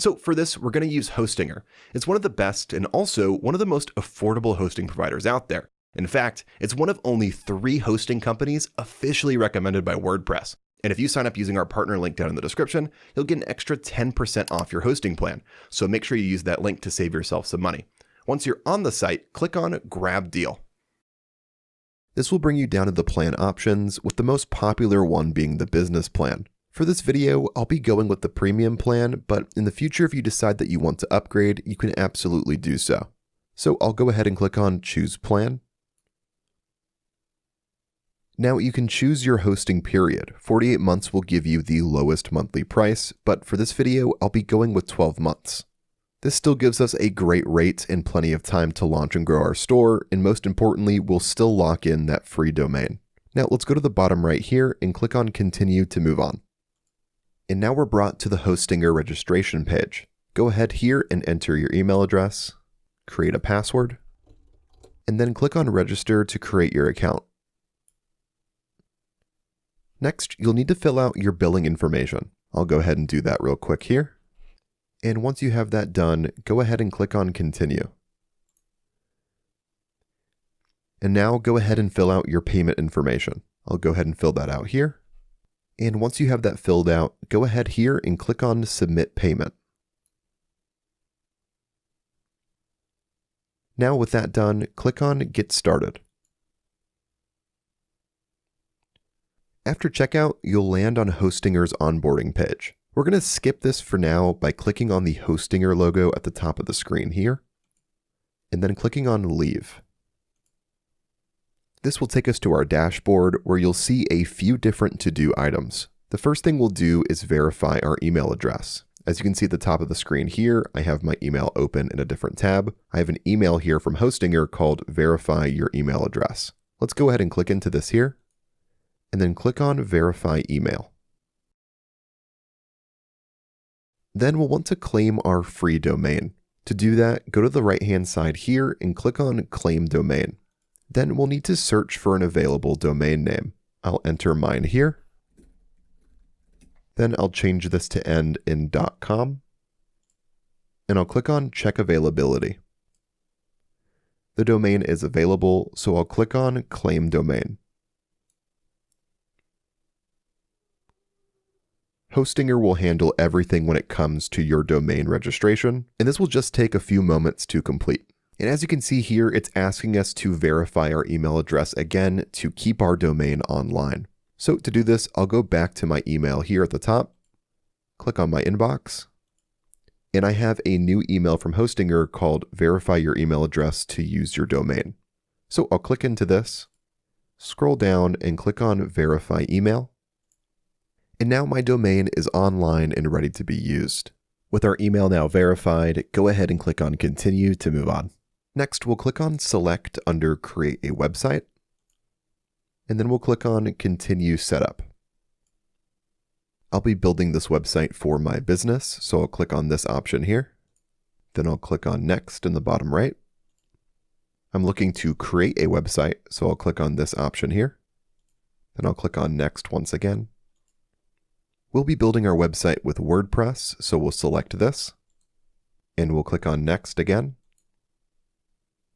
So for this, we're going to use Hostinger. It's one of the best and also one of the most affordable hosting providers out there. In fact, it's one of only 3 hosting companies officially recommended by WordPress. And if you sign up using our partner link down in the description, you'll get an extra 10% off your hosting plan. So make sure you use that link to save yourself some money. Once you're on the site, click on Grab Deal. This will bring you down to the plan options, with the most popular one being the business plan. For this video, I'll be going with the premium plan, but in the future, if you decide that you want to upgrade, you can absolutely do so. So I'll go ahead and click on Choose Plan. Now you can choose your hosting period. 48 months will give you the lowest monthly price, but for this video, I'll be going with 12 months. This still gives us a great rate and plenty of time to launch and grow our store, and most importantly, we'll still lock in that free domain. Now let's go to the bottom right here and click on Continue to move on. And now we're brought to the Hostinger registration page. Go ahead here and enter your email address, create a password, and then click on Register to create your account. Next, you'll need to fill out your billing information. I'll go ahead and do that real quick here. And once you have that done, go ahead and click on Continue. And now go ahead and fill out your payment information. I'll go ahead and fill that out here. And once you have that filled out, go ahead here and click on Submit Payment. Now with that done, click on Get Started. After checkout, you'll land on Hostinger's onboarding page. We're going to skip this for now by clicking on the Hostinger logo at the top of the screen here, and then clicking on Leave. This will take us to our dashboard where you'll see a few different to-do items. The first thing we'll do is verify our email address. As you can see at the top of the screen here, I have my email open in a different tab. I have an email here from Hostinger called Verify Your Email Address. Let's go ahead and click into this here, and then click on Verify Email. Then we'll want to claim our free domain. To do that, go to the right-hand side here and click on Claim Domain. Then we'll need to search for an available domain name. I'll enter mine here. Then I'll change this to end in .com. And I'll click on Check Availability. The domain is available, so I'll click on Claim Domain. Hostinger will handle everything when it comes to your domain registration, and this will just take a few moments to complete. And as you can see here, it's asking us to verify our email address again to keep our domain online. So to do this, I'll go back to my email here at the top, click on my inbox, and I have a new email from Hostinger called Verify Your Email Address to use your domain. So I'll click into this, scroll down and click on Verify Email. And now my domain is online and ready to be used. With our email now verified, go ahead and click on Continue to move on. Next, we'll click on Select under Create a Website, and then we'll click on Continue Setup. I'll be building this website for my business, so I'll click on this option here. Then I'll click on Next in the bottom right. I'm looking to create a website, so I'll click on this option here. Then I'll click on Next once again. We'll be building our website with WordPress, so we'll select this, and we'll click on Next again.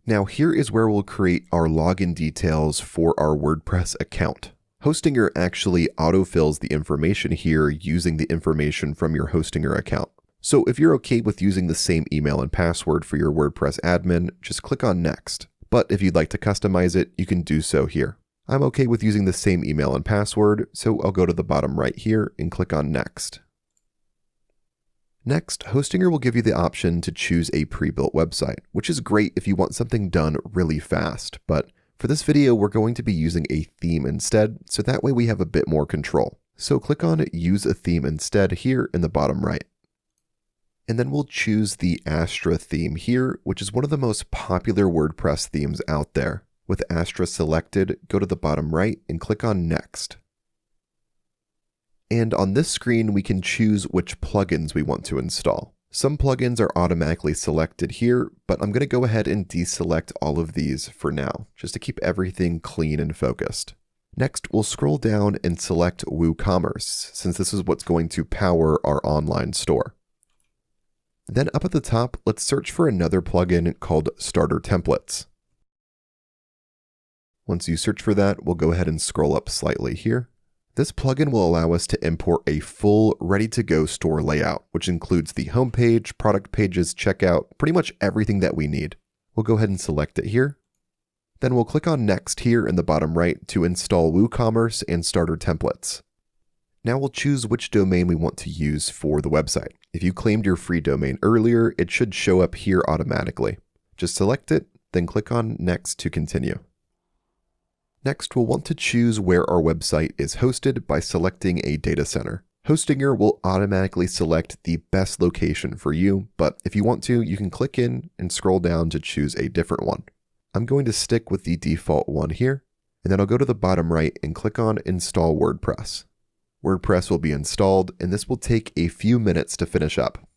Now here is where we'll create our login details for our WordPress account. Hostinger actually autofills the information here using the information from your Hostinger account. So if you're okay with using the same email and password for your WordPress admin, just click on Next. But if you'd like to customize it, you can do so here. I'm okay with using the same email and password, so I'll go to the bottom right here and click on Next. Next, Hostinger will give you the option to choose a pre-built website, which is great if you want something done really fast, but for this video, we're going to be using a theme instead, so that way we have a bit more control. So click on Use a Theme Instead here in the bottom right. And then we'll choose the Astra theme here, which is one of the most popular WordPress themes out there. With Astra selected, go to the bottom right and click on Next. And on this screen, we can choose which plugins we want to install. Some plugins are automatically selected here, but I'm going to go ahead and deselect all of these for now, just to keep everything clean and focused. Next, we'll scroll down and select WooCommerce, since this is what's going to power our online store. Then up at the top, let's search for another plugin called Starter Templates. Once you search for that, we'll go ahead and scroll up slightly here. This plugin will allow us to import a full, ready-to-go store layout, which includes the homepage, product pages, checkout, pretty much everything that we need. We'll go ahead and select it here. Then we'll click on Next here in the bottom right to install WooCommerce and Starter Templates. Now we'll choose which domain we want to use for the website. If you claimed your free domain earlier, it should show up here automatically. Just select it, then click on Next to continue. Next, we'll want to choose where our website is hosted by selecting a data center. Hostinger will automatically select the best location for you, but if you want to, you can click in and scroll down to choose a different one. I'm going to stick with the default one here, and then I'll go to the bottom right and click on Install WordPress. WordPress will be installed, and this will take a few minutes to finish up.